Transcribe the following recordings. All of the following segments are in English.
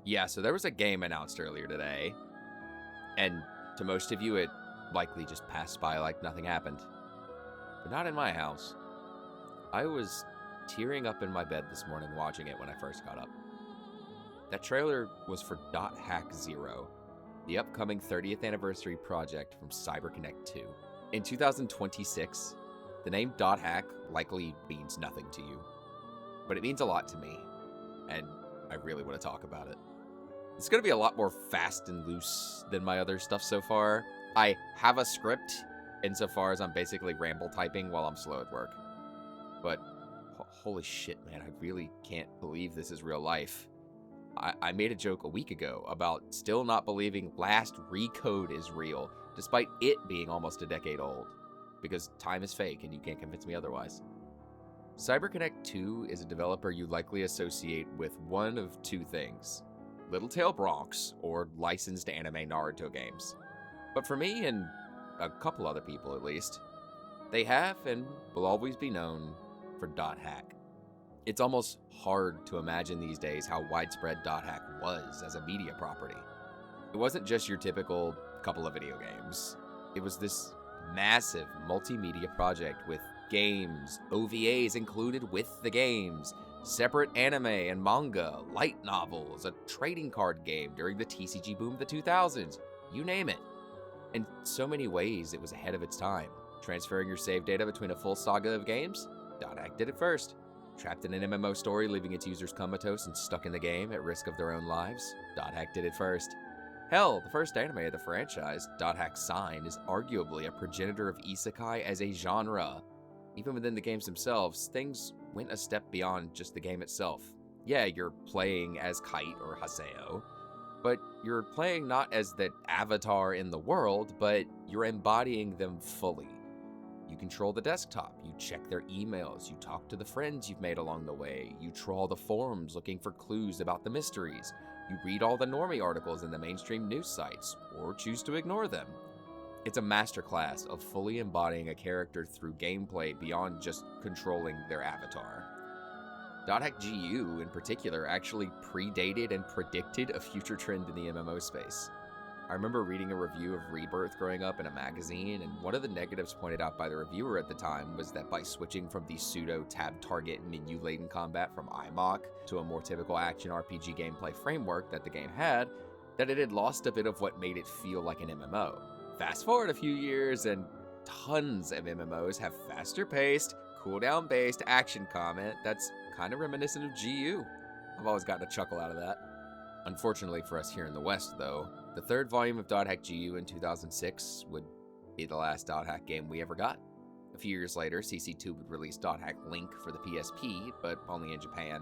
Yeah, so there was a game announced earlier today, and to most of you, it likely just passed by like nothing happened. But not in my house. I was tearing up in my bed this morning watching it when I first got up. That trailer was for .hack Z.E.R.O, the upcoming 30th anniversary project from CyberConnect 2. In 2026, the name .hack likely means nothing to you, but it means a lot to me, and I really want to talk about it. It's going to be a lot more fast and loose than my other stuff so far. I have a script insofar as I'm basically ramble typing while I'm slow at work. But holy shit, man, I really can't believe this is real life. I made a joke a week ago about still not believing Last Recode is real, despite it being almost a decade old, because time is fake and you can't convince me otherwise. CyberConnect 2 is a developer you likely associate with one of two things: Littletail Bronx or licensed anime Naruto games. But for me, and a couple other people at least, they have and will always be known for .hack. It's almost hard to imagine these days how widespread .hack was as a media property. It wasn't just your typical couple of video games. It was this massive multimedia project with games, OVAs included with the games, separate anime and manga, light novels, a trading card game during the TCG boom of the 2000s, you name it. In so many ways, it was ahead of its time. Transferring your save data between a full saga of games? .hack did it first. Trapped in an MMO story, leaving its users comatose and stuck in the game at risk of their own lives? .hack did it first. Hell, the first anime of the franchise, .hack Sign, is arguably a progenitor of isekai as a genre. Even within the games themselves, things went a step beyond just the game itself. Yeah, you're playing as Kite or Haseo, but you're playing not as the avatar in the world, but you're embodying them fully. You control the desktop, you check their emails, you talk to the friends you've made along the way, you trawl the forums looking for clues about the mysteries, you read all the normie articles in the mainstream news sites, or choose to ignore them. It's a masterclass of fully embodying a character through gameplay beyond just controlling their avatar. .hack GU, in particular, actually predated and predicted a future trend in the MMO space. I remember reading a review of Rebirth growing up in a magazine, and one of the negatives pointed out by the reviewer at the time was that by switching from the pseudo tab target menu-laden combat from IMOC to a more typical action RPG gameplay framework that the game had, that it had lost a bit of what made it feel like an MMO. Fast forward a few years, and tons of MMOs have faster-paced, cooldown-based action combat that's kind of reminiscent of GU. I've always gotten a chuckle out of that. Unfortunately for us here in the West, though, the third volume of .hack GU in 2006 would be the last .hack game we ever got. A few years later, CC2 would release .hack Link for the PSP, but only in Japan.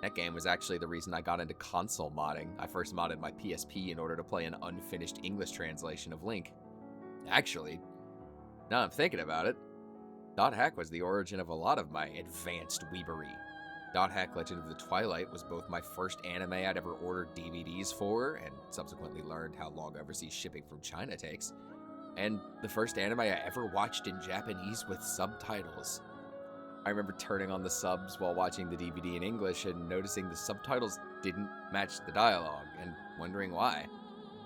That game was actually the reason I got into console modding. I first modded my PSP in order to play an unfinished English translation of Link. Actually, now I'm thinking about it, .hack was the origin of a lot of my advanced weebery. .hack Legend of the Twilight was both my first anime I'd ever ordered DVDs for, and subsequently learned how long overseas shipping from China takes, and the first anime I ever watched in Japanese with subtitles. I remember turning on the subs while watching the DVD in English and noticing the subtitles didn't match the dialogue, and wondering why.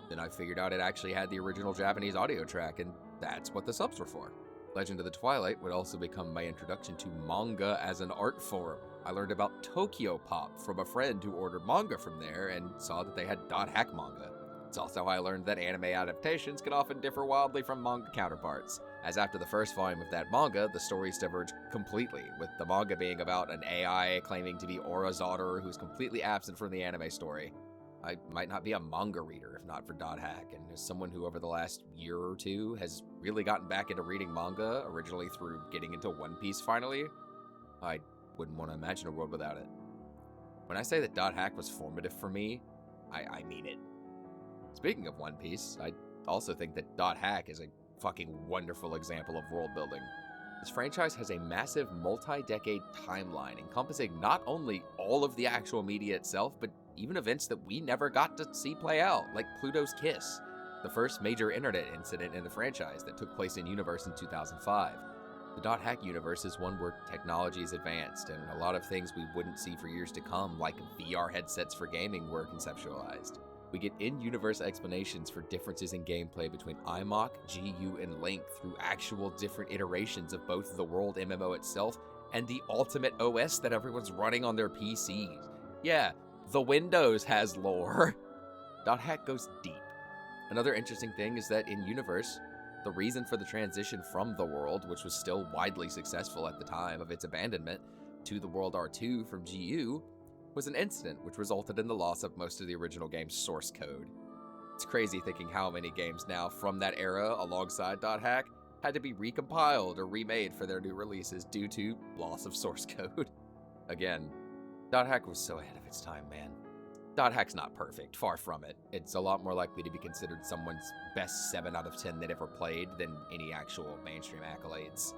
Then I figured out it actually had the original Japanese audio track, and that's what the subs were for. Legend of the Twilight would also become my introduction to manga as an art form. I learned about Tokyo Pop from a friend who ordered manga from there and saw that they had .hack manga. It's also how I learned that anime adaptations can often differ wildly from manga counterparts, as after the first volume of that manga, the stories diverge completely, with the manga being about an AI claiming to be Orozader who's completely absent from the anime story. I might not be a manga reader if not for .hack, and as someone who over the last year or two has really gotten back into reading manga, originally through getting into One Piece finally, I wouldn't want to imagine a world without it. When I say that .hack was formative for me, I mean it. Speaking of One Piece, I also think that .hack is a fucking wonderful example of world building. This franchise has a massive multi-decade timeline encompassing not only all of the actual media itself, but even events that we never got to see play out, like Pluto's Kiss, the first major internet incident in the franchise that took place in universe in 2005. The .hack universe is one where technology is advanced, and a lot of things we wouldn't see for years to come, like VR headsets for gaming, were conceptualized. We get in-universe explanations for differences in gameplay between IMOC, GU, and Link through actual different iterations of both the world MMO itself and the ultimate OS that everyone's running on their PCs. Yeah, the Windows has lore. .hack goes deep. Another interesting thing is that in universe, the reason for the transition from the world, which was still widely successful at the time of its abandonment, to the world R2 from GU, was an incident which resulted in the loss of most of the original game's source code. It's crazy thinking how many games now from that era, alongside .hack, had to be recompiled or remade for their new releases due to loss of source code. Again, .hack was so ahead of its time, man. .hack's not perfect, far from it. It's a lot more likely to be considered someone's best 7 out of 10 they'd ever played than any actual mainstream accolades.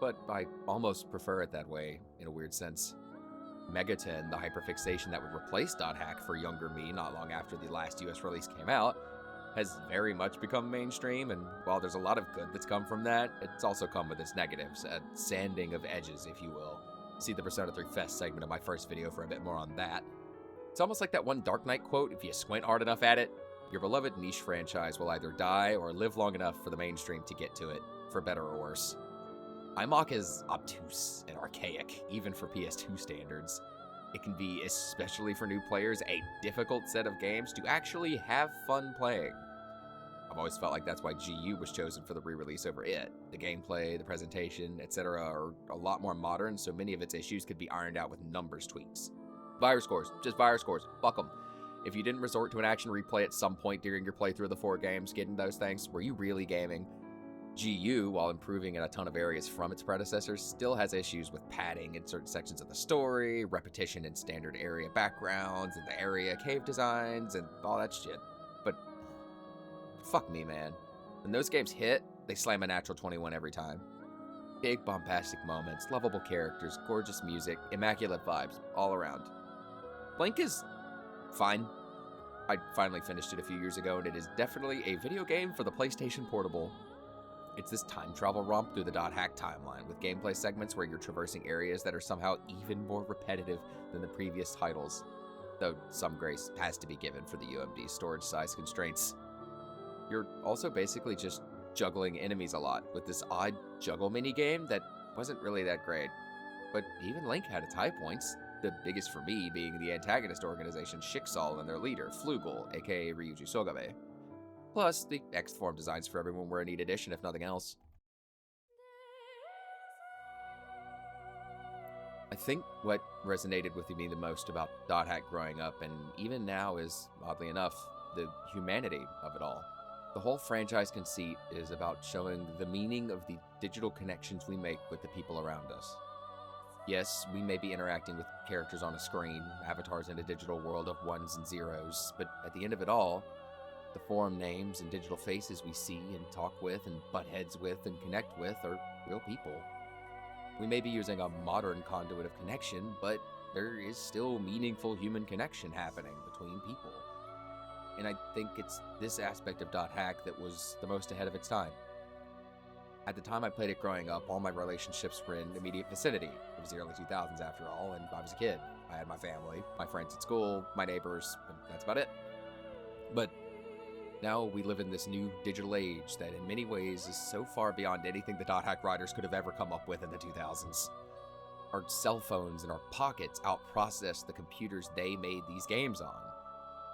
But I almost prefer it that way, in a weird sense. Megaton, the hyperfixation that would replace .hack for younger me not long after the last US release came out, has very much become mainstream, and while there's a lot of good that's come from that, it's also come with its negatives, a sanding of edges, if you will. See the Persona 3 Fest segment of my first video for a bit more on that. It's almost like that one Dark Knight quote, if you squint hard enough at it, your beloved niche franchise will either die or live long enough for the mainstream to get to it, for better or worse. IMOC is obtuse and archaic, even for PS2 standards. It can be, especially for new players, a difficult set of games to actually have fun playing. I've always felt like that's why GU was chosen for the re-release over it. The gameplay, the presentation, etc. are a lot more modern, so many of its issues could be ironed out with numbers tweaks. Virus scores, just virus scores, fuck them. If you didn't resort to an action replay at some point during your playthrough of the 4 games, getting those things, were you really gaming? GU, while improving in a ton of areas from its predecessors, still has issues with padding in certain sections of the story, repetition in standard area backgrounds, and the area cave designs, and all that shit. But fuck me, man. When those games hit, they slam a natural 21 every time. Big bombastic moments, lovable characters, gorgeous music, immaculate vibes, all around. Blink is fine. I finally finished it a few years ago, and it is definitely a video game for the PlayStation Portable. It's this time travel romp through the .hack timeline, with gameplay segments where you're traversing areas that are somehow even more repetitive than the previous titles, though some grace has to be given for the UMD storage size constraints. You're also basically just juggling enemies a lot, with this odd juggle minigame that wasn't really that great. But even Link had its high points, the biggest for me being the antagonist organization Shixal and their leader, Flugel, aka Ryuji Sogabe. Plus, the X-Form designs for everyone were a neat addition, if nothing else. I think what resonated with me the most about .hack growing up, and even now, is, oddly enough, the humanity of it all. The whole franchise conceit is about showing the meaning of the digital connections we make with the people around us. Yes, we may be interacting with characters on a screen, avatars in a digital world of ones and zeros, but at the end of it all, the forum names and digital faces we see and talk with and butt heads with and connect with are real people. We may be using a modern conduit of connection, but there is still meaningful human connection happening between people. And I think it's this aspect of .hack that was the most ahead of its time. At the time I played it growing up, all my relationships were in immediate vicinity. It was the early 2000s after all, and I was a kid. I had my family, my friends at school, my neighbors, and that's about it. But now we live in this new digital age that in many ways is so far beyond anything the .hack writers could have ever come up with in the 2000s. Our cell phones in our pockets outprocess the computers they made these games on.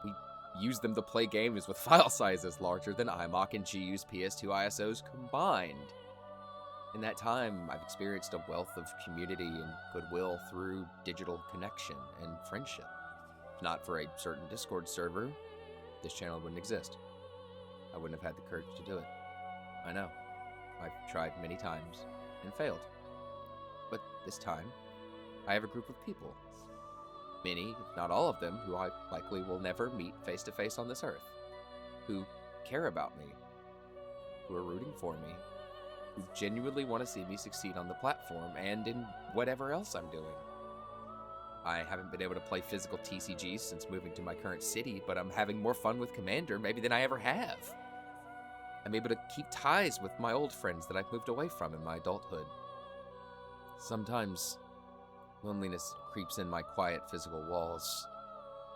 We use them to play games with file sizes larger than IMOC and GU's PS2 ISOs combined. In that time, I've experienced a wealth of community and goodwill through digital connection and friendship. If not for a certain Discord server, this channel wouldn't exist. I wouldn't have had the courage to do it. I know. I've tried many times and failed. But this time, I have a group of people. Many, if not all of them, who I likely will never meet face to face on this earth. Who care about me. Who are rooting for me. Who genuinely want to see me succeed on the platform and in whatever else I'm doing. I haven't been able to play physical TCGs since moving to my current city, but I'm having more fun with Commander maybe than I ever have. I'm able to keep ties with my old friends that I've moved away from in my adulthood. Sometimes loneliness creeps in my quiet physical walls,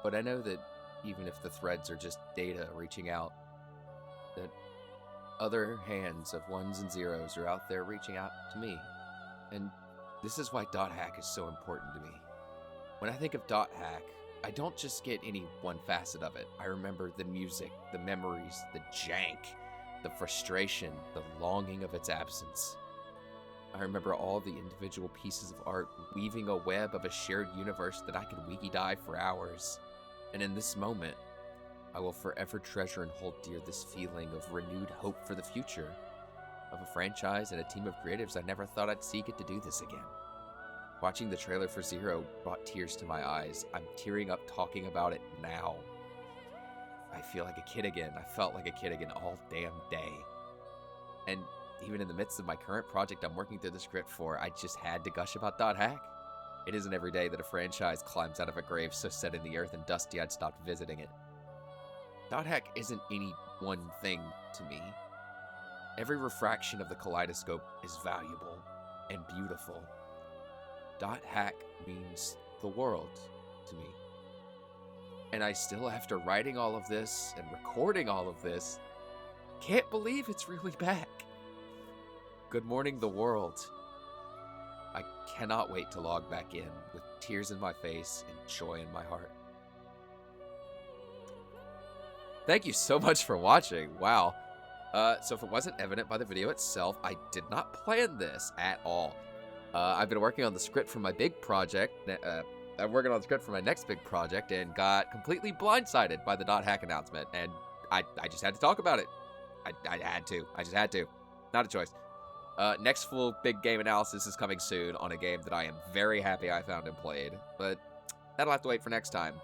but I know that even if the threads are just data reaching out, that other hands of ones and zeros are out there reaching out to me. And this is why .hack is so important to me. When I think of .hack, I don't just get any one facet of it. I remember the music, the memories, the jank, the frustration, the longing of its absence. I remember all the individual pieces of art weaving a web of a shared universe that I could wiki dive for hours. And in this moment, I will forever treasure and hold dear this feeling of renewed hope for the future, of a franchise and a team of creatives I never thought I'd see get to do this again. Watching the trailer for Z.E.R.O brought tears to my eyes. I'm tearing up talking about it now. I feel like a kid again. I felt like a kid again all damn day. And even in the midst of my current project I'm working through the script for, I just had to gush about .hack. It isn't every day that a franchise climbs out of a grave so set in the earth and dusty I'd stopped visiting it. .hack isn't any one thing to me. Every refraction of the kaleidoscope is valuable and beautiful. .hack means the world to me. And I still, after writing all of this and recording all of this, can't believe it's really back. Good morning, the world. I cannot wait to log back in with tears in my face and joy in my heart. Thank you so much for watching. Wow. So if it wasn't evident by the video itself, I did not plan this at all. I've been working on the script for my big project. I'm working on the script for my next big project and got completely blindsided by the .hack announcement. And I just had to talk about it. I had to. I just had to. Not a choice. Next full big game analysis is coming soon on a game that I am very happy I found and played. But that'll have to wait for next time.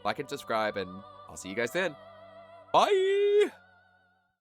Like and subscribe, and I'll see you guys then. Bye!